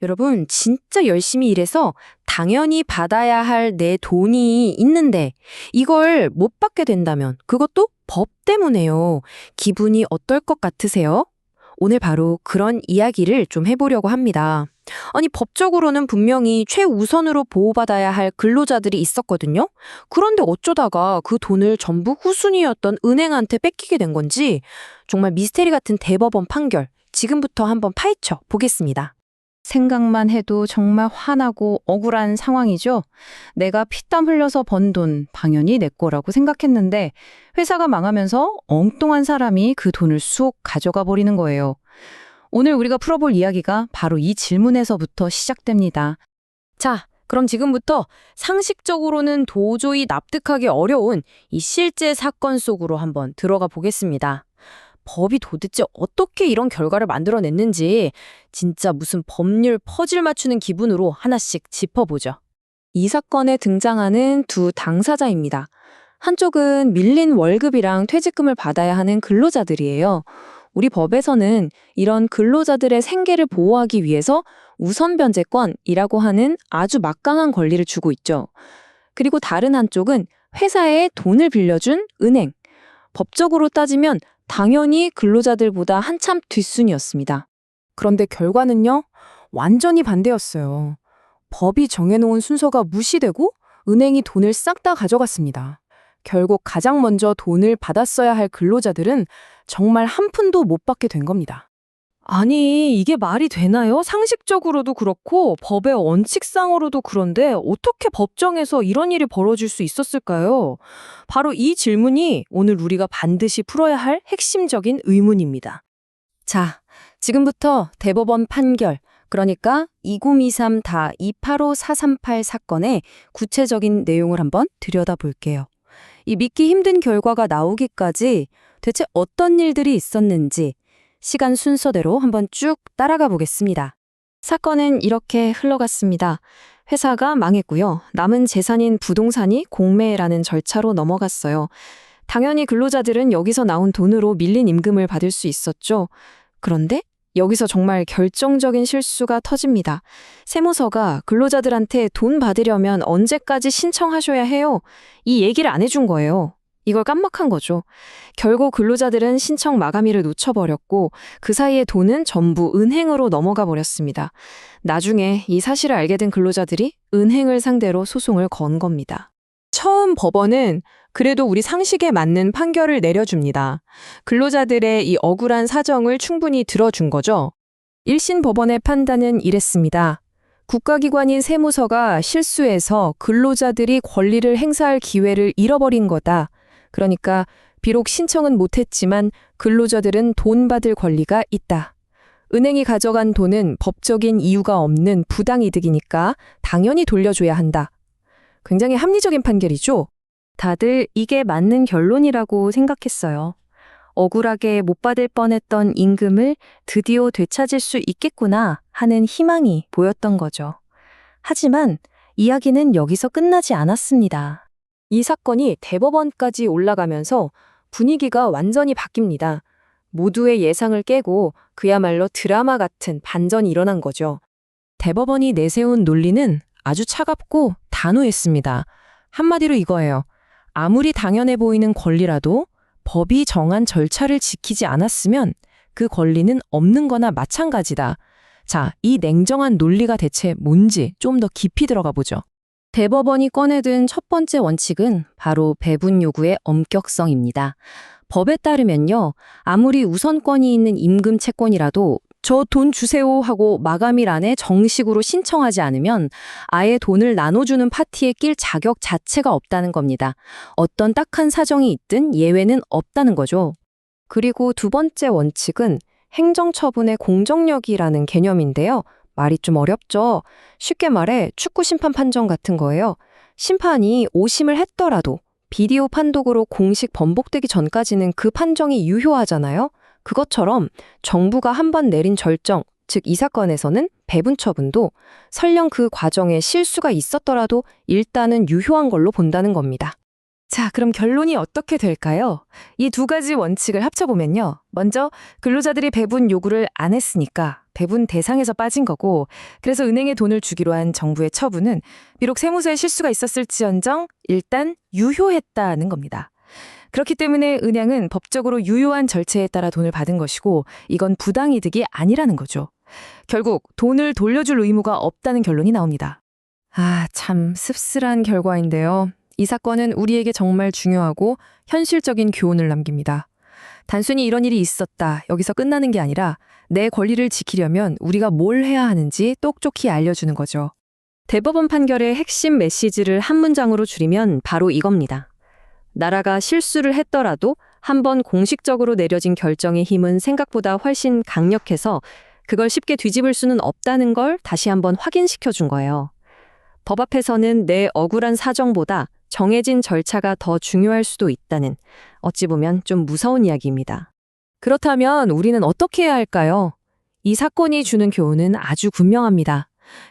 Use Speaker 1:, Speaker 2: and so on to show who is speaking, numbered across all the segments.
Speaker 1: 여러분, 진짜 열심히 일해서 당연히 받아야 할 내 돈이 있는데 이걸 못 받게 된다면 그것도 법 때문에요. 기분이 어떨 것 같으세요? 오늘 바로 그런 이야기를 좀 해보려고 합니다. 아니, 법적으로는 분명히 최우선으로 보호받아야 할 근로자들이 있었거든요. 그런데 어쩌다가 그 돈을 전부 후순위였던 은행한테 뺏기게 된 건지 정말 미스테리 같은 대법원 판결, 지금부터 한번 파헤쳐 보겠습니다.
Speaker 2: 생각만 해도 정말 화나고 억울한 상황이죠. 내가 피땀 흘려서 번 돈 당연히 내 거라고 생각했는데 회사가 망하면서 엉뚱한 사람이 그 돈을 쑥 가져가 버리는 거예요. 오늘 우리가 풀어볼 이야기가 바로 이 질문에서부터 시작됩니다.
Speaker 1: 자, 그럼 지금부터 상식적으로는 도저히 납득하기 어려운 이 실제 사건 속으로 한번 들어가 보겠습니다. 법이 도대체 어떻게 이런 결과를 만들어냈는지 진짜 무슨 법률 퍼즐 맞추는 기분으로 하나씩 짚어보죠. 이 사건에 등장하는 두 당사자입니다. 한쪽은 밀린 월급이랑 퇴직금을 받아야 하는 근로자들이에요. 우리 법에서는 이런 근로자들의 생계를 보호하기 위해서 우선변제권이라고 하는 아주 막강한 권리를 주고 있죠. 그리고 다른 한쪽은 회사에 돈을 빌려준 은행. 법적으로 따지면 당연히 근로자들보다 한참 뒷순이었습니다. 그런데 결과는요, 완전히 반대였어요. 법이 정해놓은 순서가 무시되고 은행이 돈을 싹 다 가져갔습니다. 결국 가장 먼저 돈을 받았어야 할 근로자들은 정말 한 푼도 못 받게 된 겁니다. 아니, 이게 말이 되나요? 상식적으로도 그렇고 법의 원칙상으로도 그런데 어떻게 법정에서 이런 일이 벌어질 수 있었을까요? 바로 이 질문이 오늘 우리가 반드시 풀어야 할 핵심적인 의문입니다. 자, 지금부터 대법원 판결, 그러니까 2023-285438 사건의 구체적인 내용을 한번 들여다볼게요. 이 믿기 힘든 결과가 나오기까지 대체 어떤 일들이 있었는지 시간 순서대로 한번 쭉 따라가 보겠습니다. 사건은 이렇게 흘러갔습니다. 회사가 망했고요. 남은 재산인 부동산이 공매라는 절차로 넘어갔어요. 당연히 근로자들은 여기서 나온 돈으로 밀린 임금을 받을 수 있었죠. 그런데 여기서 정말 결정적인 실수가 터집니다. 세무서가 근로자들한테 돈 받으려면 언제까지 신청하셔야 해요? 이 얘기를 안 해준 거예요. 이걸 깜빡한 거죠. 결국 근로자들은 신청 마감일을 놓쳐버렸고 그 사이에 돈은 전부 은행으로 넘어가 버렸습니다. 나중에 이 사실을 알게 된 근로자들이 은행을 상대로 소송을 건 겁니다. 처음 법원은 그래도 우리 상식에 맞는 판결을 내려줍니다. 근로자들의 이 억울한 사정을 충분히 들어준 거죠. 1심 법원의 판단은 이랬습니다. 국가기관인 세무서가 실수해서 근로자들이 권리를 행사할 기회를 잃어버린 거다. 그러니까 비록 신청은 못했지만 근로자들은 돈 받을 권리가 있다. 은행이 가져간 돈은 법적인 이유가 없는 부당이득이니까 당연히 돌려줘야 한다. 굉장히 합리적인 판결이죠? 다들 이게 맞는 결론이라고 생각했어요. 억울하게 못 받을 뻔했던 임금을 드디어 되찾을 수 있겠구나 하는 희망이 보였던 거죠. 하지만 이야기는 여기서 끝나지 않았습니다. 이 사건이 대법원까지 올라가면서 분위기가 완전히 바뀝니다. 모두의 예상을 깨고 그야말로 드라마 같은 반전이 일어난 거죠. 대법원이 내세운 논리는 아주 차갑고 단호했습니다. 한마디로 이거예요. 아무리 당연해 보이는 권리라도 법이 정한 절차를 지키지 않았으면 그 권리는 없는 거나 마찬가지다. 자, 이 냉정한 논리가 대체 뭔지 좀 더 깊이 들어가 보죠. 대법원이 꺼내든 첫 번째 원칙은 바로 배분 요구의 엄격성입니다. 법에 따르면요, 아무리 우선권이 있는 임금 채권이라도 저 돈 주세요 하고 마감일 안에 정식으로 신청하지 않으면 아예 돈을 나눠주는 파티에 낄 자격 자체가 없다는 겁니다. 어떤 딱한 사정이 있든 예외는 없다는 거죠. 그리고 두 번째 원칙은 행정처분의 공정력이라는 개념인데요. 말이 좀 어렵죠? 쉽게 말해 축구 심판 판정 같은 거예요. 심판이 오심을 했더라도 비디오 판독으로 공식 번복되기 전까지는 그 판정이 유효하잖아요. 그것처럼 정부가 한 번 내린 결정, 즉 이 사건에서는 배분 처분도 설령 그 과정에 실수가 있었더라도 일단은 유효한 걸로 본다는 겁니다. 자, 그럼 결론이 어떻게 될까요? 이 두 가지 원칙을 합쳐보면요. 먼저 근로자들이 배분 요구를 안 했으니까 배분 대상에서 빠진 거고, 그래서 은행에 돈을 주기로 한 정부의 처분은 비록 세무서에 실수가 있었을지언정 일단 유효했다는 겁니다. 그렇기 때문에 은행은 법적으로 유효한 절차에 따라 돈을 받은 것이고, 이건 부당이득이 아니라는 거죠. 결국 돈을 돌려줄 의무가 없다는 결론이 나옵니다. 아, 참 씁쓸한 결과인데요. 이 사건은 우리에게 정말 중요하고 현실적인 교훈을 남깁니다. 단순히 이런 일이 있었다, 여기서 끝나는 게 아니라 내 권리를 지키려면 우리가 뭘 해야 하는지 똑똑히 알려주는 거죠. 대법원 판결의 핵심 메시지를 한 문장으로 줄이면 바로 이겁니다. 나라가 실수를 했더라도 한번 공식적으로 내려진 결정의 힘은 생각보다 훨씬 강력해서 그걸 쉽게 뒤집을 수는 없다는 걸 다시 한번 확인시켜 준 거예요. 법 앞에서는 내 억울한 사정보다 정해진 절차가 더 중요할 수도 있다는, 어찌 보면 좀 무서운 이야기입니다. 그렇다면 우리는 어떻게 해야 할까요? 이 사건이 주는 교훈은 아주 분명합니다.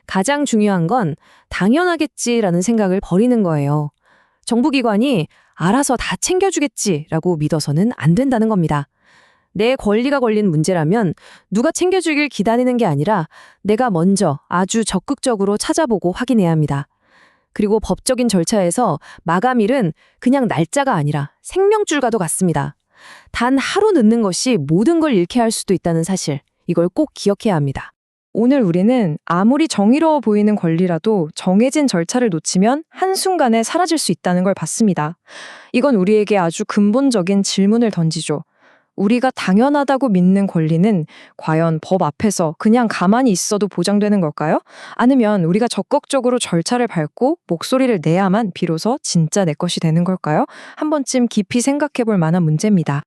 Speaker 1: 가장 중요한 건 당연하겠지라는 생각을 버리는 거예요. 정부기관이 알아서 다 챙겨주겠지라고 믿어서는 안 된다는 겁니다. 내 권리가 걸린 문제라면 누가 챙겨주길 기다리는 게 아니라 내가 먼저 아주 적극적으로 찾아보고 확인해야 합니다. 그리고 법적인 절차에서 마감일은 그냥 날짜가 아니라 생명줄과도 같습니다. 단 하루 늦는 것이 모든 걸 잃게 할 수도 있다는 사실, 이걸 꼭 기억해야 합니다. 오늘 우리는 아무리 정의로워 보이는 권리라도 정해진 절차를 놓치면 한순간에 사라질 수 있다는 걸 봤습니다. 이건 우리에게 아주 근본적인 질문을 던지죠. 우리가 당연하다고 믿는 권리는 과연 법 앞에서 그냥 가만히 있어도 보장되는 걸까요? 아니면 우리가 적극적으로 절차를 밟고 목소리를 내야만 비로소 진짜 내 것이 되는 걸까요? 한 번쯤 깊이 생각해 볼 만한 문제입니다.